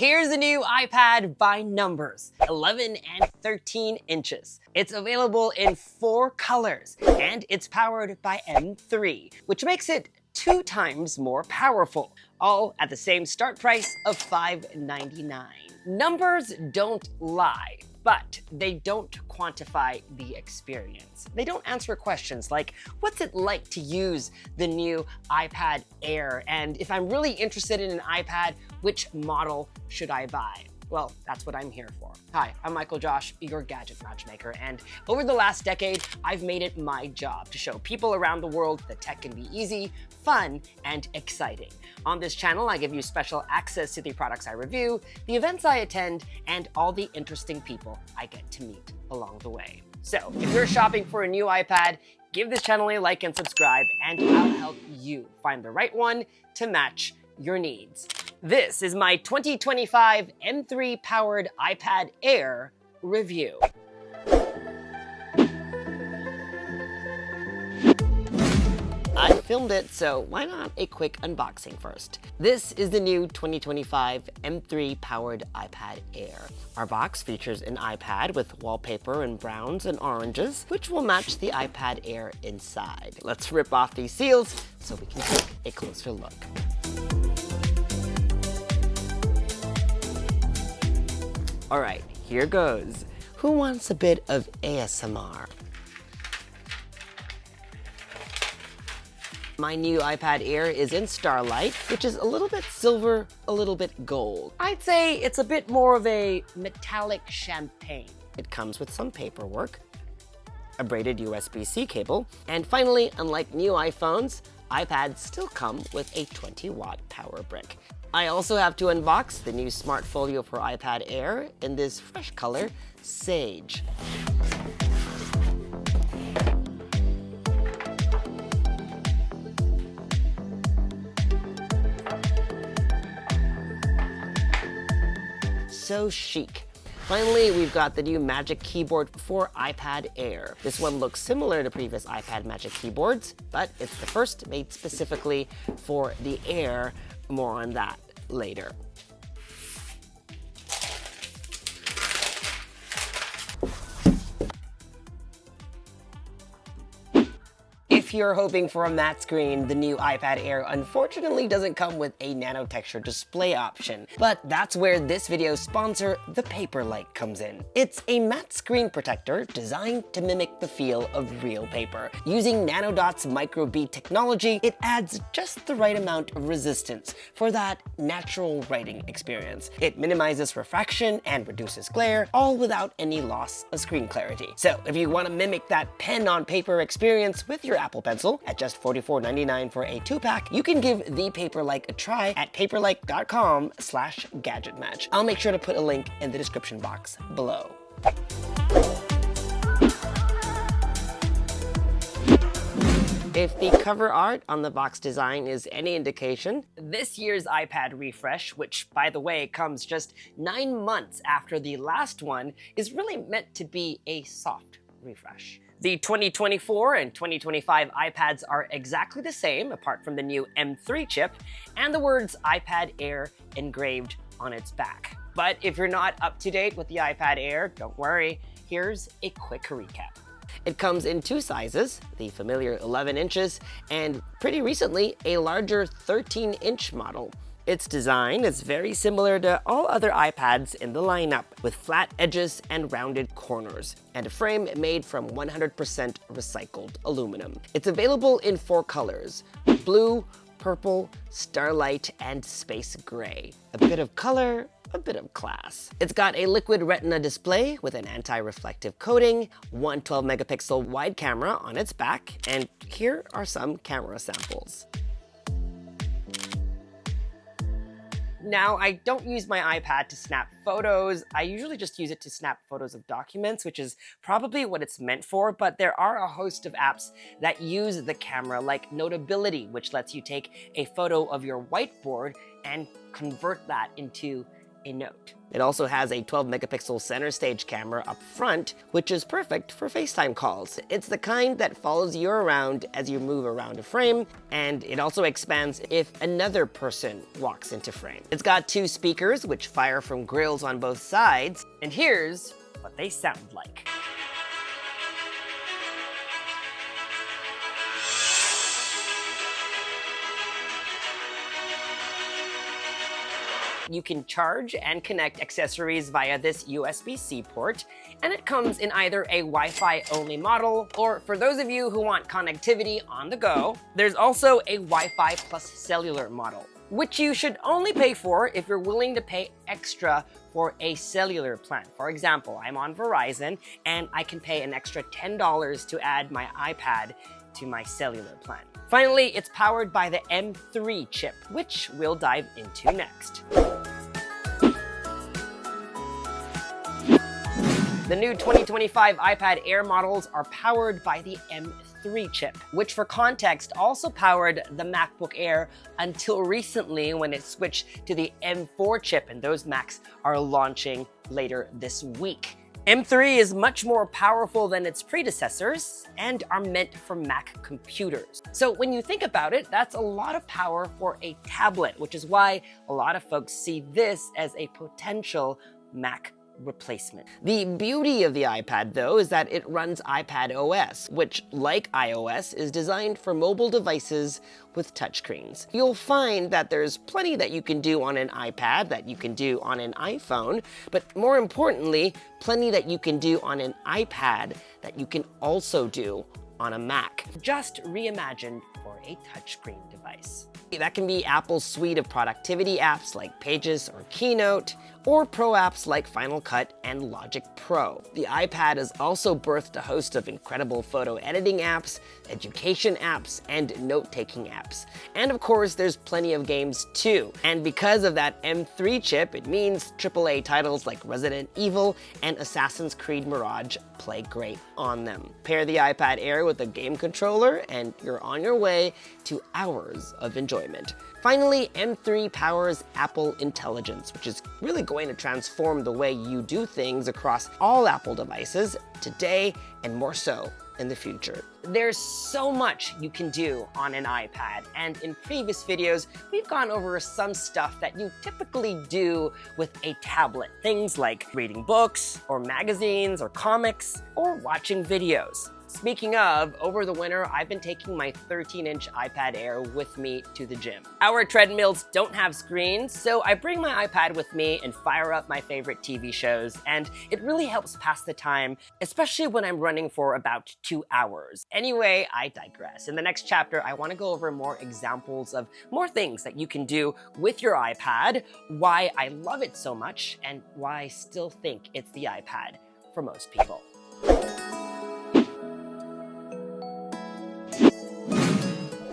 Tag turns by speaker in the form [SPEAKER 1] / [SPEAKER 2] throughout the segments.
[SPEAKER 1] Here's the new iPad by numbers, 11 and 13 inches. It's available in 4 colors, and it's powered by M3, which makes it 2 times more powerful, all at the same start price of $599. Numbers don't lie, but they don't quantify the experience. They don't answer questions like, what's it like to use the new iPad Air? And if I'm really interested in an iPad, which model should I buy? Well, that's what I'm here for. Hi, I'm MICHAELJOSH, your gadget matchmaker, and over the last decade, I've made it my job to show people around the world that tech can be easy, fun, and exciting. On this channel, I give you special access to the products I review, the events I attend, and all the interesting people I get to meet along the way. So, if you're shopping for a new iPad, give this channel a like and subscribe, and I'll help you find the right one to match your needs. This is my 2025 M3 powered iPad Air review. I filmed it, so why not a quick unboxing first? This is the new 2025 M3 powered iPad Air. Our box features an iPad with wallpaper in browns and oranges, which will match the iPad Air inside. Let's rip off these seals so we can take a closer look. All right, here goes. Who wants a bit of ASMR? My new iPad Air is in Starlight, which is a little bit silver, a little bit gold. I'd say it's a bit more of a metallic champagne. It comes with some paperwork, a braided USB-C cable, and finally, unlike new iPhones, iPads still come with a 20-watt power brick. I also have to unbox the new Smart Folio for iPad Air in this fresh color, Sage. So chic. Finally, we've got the new Magic Keyboard for iPad Air. This one looks similar to previous iPad Magic Keyboards, but it's the first made specifically for the Air. More on that later. If you're hoping for a matte screen, the new iPad Air unfortunately doesn't come with a nano texture display option, but that's where this video's sponsor, the Paperlike, comes in. It's a matte screen protector designed to mimic the feel of real paper. Using NanoDot's microbead technology, it adds just the right amount of resistance for that natural writing experience. It minimizes refraction and reduces glare, all without any loss of screen clarity. So if you want to mimic that pen on paper experience with your Apple Pencil at just $44.99 for a 2-pack, you can give the Paperlike a try at paperlike.com/gadgetmatch. I'll make sure to put a link in the description box below. If the cover art on the box design is any indication, this year's iPad refresh, which by the way comes just 9 months after the last one, is really meant to be a soft refresh. The 2024 and 2025 iPads are exactly the same, apart from the new M3 chip, and the words iPad Air engraved on its back. But if you're not up to date with the iPad Air, don't worry, here's a quick recap. It comes in 2 sizes, the familiar 11 inches, and pretty recently, a larger 13-inch model. Its design is very similar to all other iPads in the lineup, with flat edges and rounded corners, and a frame made from 100% recycled aluminum. It's available in 4 colors: blue, purple, starlight, and space gray. A bit of color, a bit of class. It's got a liquid retina display with an anti-reflective coating, one 12-megapixel wide camera on its back, and here are some camera samples. Now, I don't use my iPad to snap photos. I usually just use it to snap photos of documents, which is probably what it's meant for, but there are a host of apps that use the camera, like Notability, which lets you take a photo of your whiteboard and convert that into a note. It also has a 12 megapixel center stage camera up front, which is perfect for FaceTime calls. It's the kind that follows you around as you move around a frame, and it also expands if another person walks into frame. It's got 2 speakers, which fire from grills on both sides, and here's what they sound like. You can charge and connect accessories via this USB-C port, and it comes in either a Wi-Fi only model, or for those of you who want connectivity on the go, there's also a Wi-Fi plus cellular model, which you should only pay for if you're willing to pay extra for a cellular plan. For example, I'm on Verizon, and I can pay an extra $10 to add my iPad to my cellular plan. Finally, it's powered by the M3 chip, which we'll dive into next. The new 2025 iPad Air models are powered by the M3 chip, which for context also powered the MacBook Air until recently when it switched to the M4 chip, and those Macs are launching later this week. M3 is much more powerful than its predecessors and are meant for Mac computers. So when you think about it, that's a lot of power for a tablet, which is why a lot of folks see this as a potential Mac replacement. The beauty of the iPad, though, is that it runs iPad OS, which, like iOS, is designed for mobile devices with touchscreens. You'll find that there's plenty that you can do on an iPad that you can do on an iPhone, but more importantly, plenty that you can do on an iPad that you can also do on a Mac, just reimagined for a touchscreen device. That can be Apple's suite of productivity apps like Pages or Keynote, or pro apps like Final Cut and Logic Pro. The iPad has also birthed a host of incredible photo editing apps, education apps, and note-taking apps. And of course, there's plenty of games too. And because of that M3 chip, it means AAA titles like Resident Evil and Assassin's Creed Mirage play great on them. Pair the iPad Air with a game controller, and you're on your way to hours of enjoyment. Finally, M3 powers Apple Intelligence, which is really going to transform the way you do things across all Apple devices today and more so in the future. There's so much you can do on an iPad, and in previous videos, we've gone over some stuff that you typically do with a tablet. Things like reading books, or magazines, or comics, or watching videos. Speaking of, over the winter, I've been taking my 13-inch iPad Air with me to the gym. Our treadmills don't have screens, so I bring my iPad with me and fire up my favorite TV shows, and it really helps pass the time, especially when I'm running for about 2 hours. Anyway, I digress. In the next chapter, I want to go over more examples of more things that you can do with your iPad, why I love it so much, and why I still think it's the iPad for most people.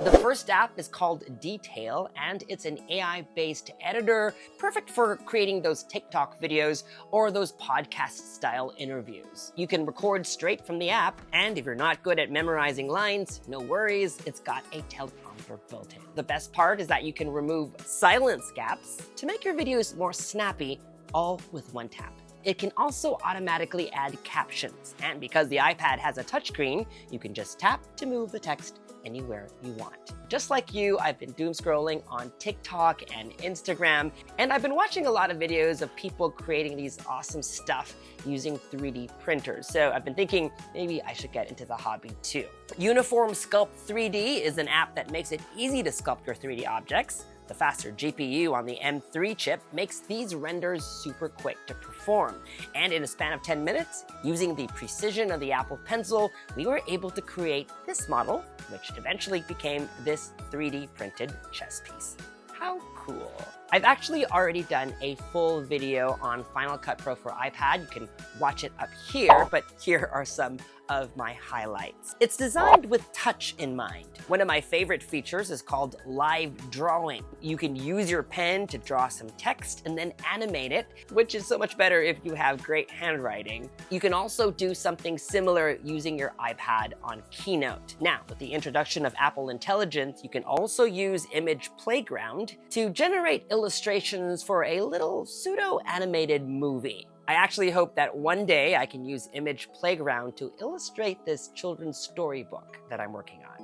[SPEAKER 1] The first app is called Detail, and it's an AI-based editor, perfect for creating those TikTok videos or those podcast-style interviews. You can record straight from the app, and if you're not good at memorizing lines, no worries, it's got a teleprompter built in. The best part is that you can remove silence gaps to make your videos more snappy, all with one tap. It can also automatically add captions, and because the iPad has a touchscreen, you can just tap to move the text anywhere you want. Just like you, I've been doom scrolling on TikTok and Instagram, and I've been watching a lot of videos of people creating these awesome stuff using 3D printers. So I've been thinking maybe I should get into the hobby too. Uniform Sculpt 3D is an app that makes it easy to sculpt your 3D objects. The faster GPU on the M3 chip makes these renders super quick to perform. And in a span of 10 minutes, using the precision of the Apple Pencil, we were able to create this model, which eventually became this 3D printed chess piece. How cool. I've actually already done a full video on Final Cut Pro for iPad. You can watch it up here, but here are some of my highlights. It's designed with touch in mind. One of my favorite features is called live drawing. You can use your pen to draw some text and then animate it, which is so much better if you have great handwriting. You can also do something similar using your iPad on Keynote. Now, with the introduction of Apple Intelligence, you can also use Image Playground to generate illustrations for a little pseudo-animated movie. I actually hope that one day I can use Image Playground to illustrate this children's storybook that I'm working on.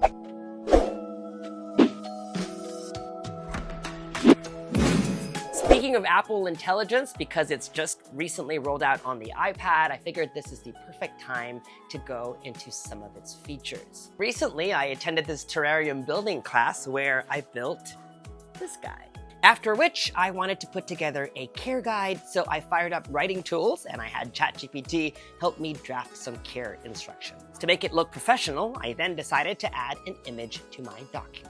[SPEAKER 1] Speaking of Apple Intelligence, because it's just recently rolled out on the iPad, I figured this is the perfect time to go into some of its features. Recently, I attended this terrarium building class where I built this guy. After which, I wanted to put together a care guide, so I fired up writing tools and I had ChatGPT help me draft some care instructions. To make it look professional, I then decided to add an image to my document.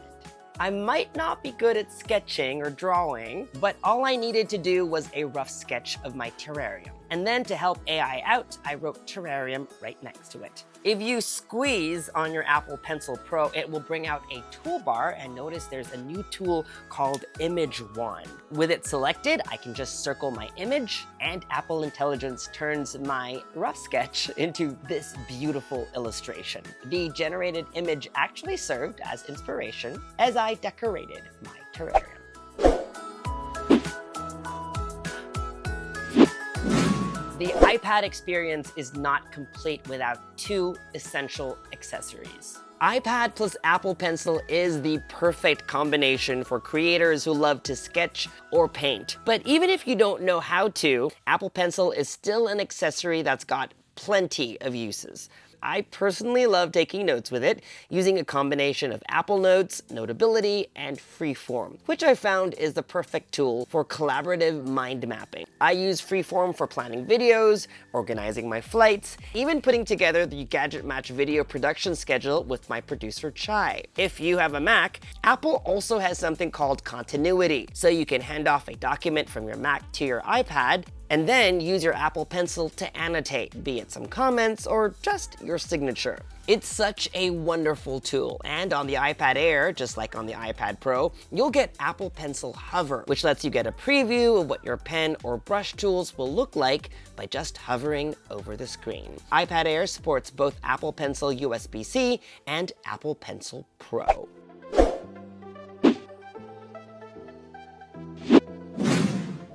[SPEAKER 1] I might not be good at sketching or drawing, but all I needed to do was a rough sketch of my terrarium. And then to help AI out, I wrote terrarium right next to it. If you squeeze on your Apple Pencil Pro, it will bring out a toolbar, and notice there's a new tool called Image Wand. With it selected, I can just circle my image, and Apple Intelligence turns my rough sketch into this beautiful illustration. The generated image actually served as inspiration as I decorated my terrarium. The iPad experience is not complete without two essential accessories. iPad plus Apple Pencil is the perfect combination for creators who love to sketch or paint. But even if you don't know how to, Apple Pencil is still an accessory that's got plenty of uses. I personally love taking notes with it, using a combination of Apple Notes, Notability, and Freeform, which I found is the perfect tool for collaborative mind mapping. I use Freeform for planning videos, organizing my flights, even putting together the GadgetMatch video production schedule with my producer Chai. If you have a Mac, Apple also has something called continuity, so you can hand off a document from your Mac to your iPad, and then use your Apple Pencil to annotate, be it some comments or just your signature. It's such a wonderful tool, and on the iPad Air, just like on the iPad Pro, you'll get Apple Pencil Hover, which lets you get a preview of what your pen or brush tools will look like by just hovering over the screen. iPad Air supports both Apple Pencil USB-C and Apple Pencil Pro.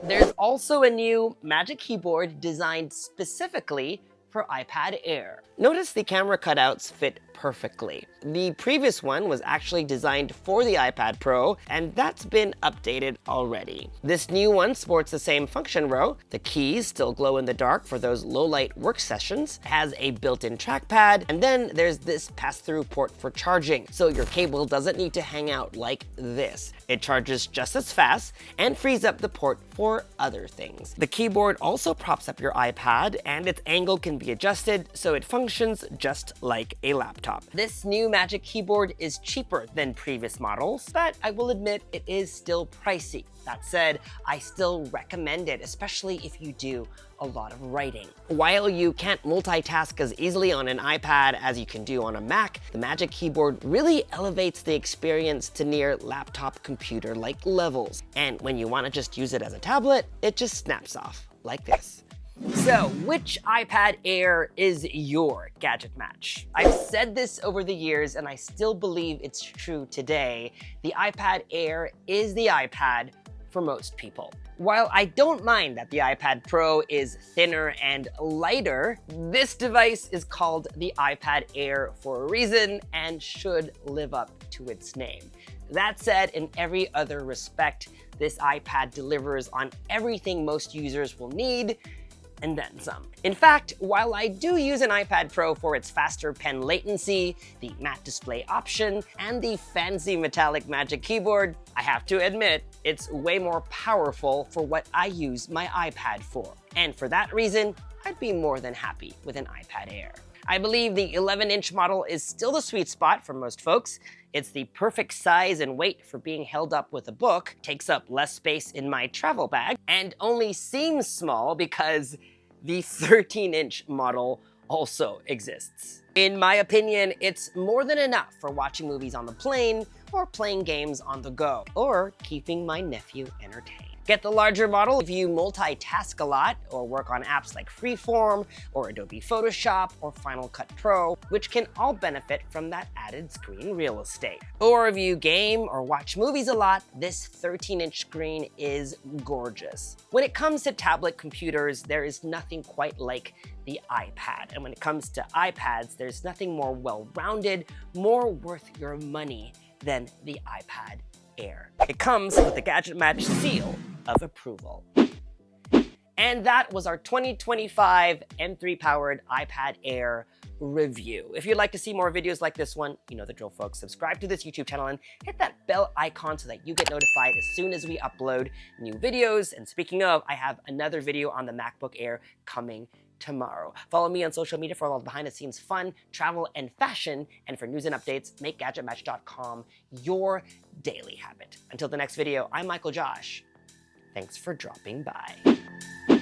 [SPEAKER 1] There's also a new Magic Keyboard designed specifically for iPad Air. Notice the camera cutouts fit perfectly. The previous one was actually designed for the iPad Pro, and that's been updated already. This new one sports the same function row. The keys still glow in the dark for those low-light work sessions, has a built-in trackpad, and then there's this pass-through port for charging, so your cable doesn't need to hang out like this. It charges just as fast and frees up the port for other things. The keyboard also props up your iPad, and its angle can be adjusted, so it functions just like a laptop. This new Magic Keyboard is cheaper than previous models, but I will admit it is still pricey. That said, I still recommend it, especially if you do a lot of writing. While you can't multitask as easily on an iPad as you can do on a Mac, the Magic Keyboard really elevates the experience to near laptop computer-like levels. And when you want to just use it as a tablet, it just snaps off like this. So, which iPad Air is your gadget match? I've said this over the years and I still believe it's true today. The iPad Air is the iPad for most people. While I don't mind that the iPad Pro is thinner and lighter, this device is called the iPad Air for a reason and should live up to its name. That said, in every other respect, this iPad delivers on everything most users will need, and then some. In fact, while I do use an iPad Pro for its faster pen latency, the matte display option, and the fancy metallic Magic Keyboard, I have to admit, it's way more powerful for what I use my iPad for. And for that reason, I'd be more than happy with an iPad Air. I believe the 11-inch model is still the sweet spot for most folks. It's the perfect size and weight for being held up with a book, takes up less space in my travel bag, and only seems small because the 13-inch model also exists. In my opinion, it's more than enough for watching movies on the plane, or playing games on the go, or keeping my nephew entertained. Get the larger model if you multitask a lot or work on apps like Freeform or Adobe Photoshop or Final Cut Pro, which can all benefit from that added screen real estate. Or if you game or watch movies a lot, this 13-inch screen is gorgeous. When it comes to tablet computers, there is nothing quite like the iPad. And when it comes to iPads, there's nothing more well-rounded, more worth your money than the iPad Air. It comes with the GadgetMatch seal of approval. And that was our 2025 M3 powered iPad Air review. If you'd like to see more videos like this one, you know the drill, folks. Subscribe to this YouTube channel and hit that bell icon so that you get notified as soon as we upload new videos. And speaking of, I have another video on the MacBook Air coming tomorrow. Follow me on social media for all the behind-the-scenes fun, travel, and fashion. And for news and updates, make GadgetMatch.com your daily habit. Until the next video, I'm MICHAELJOSH. Thanks for dropping by.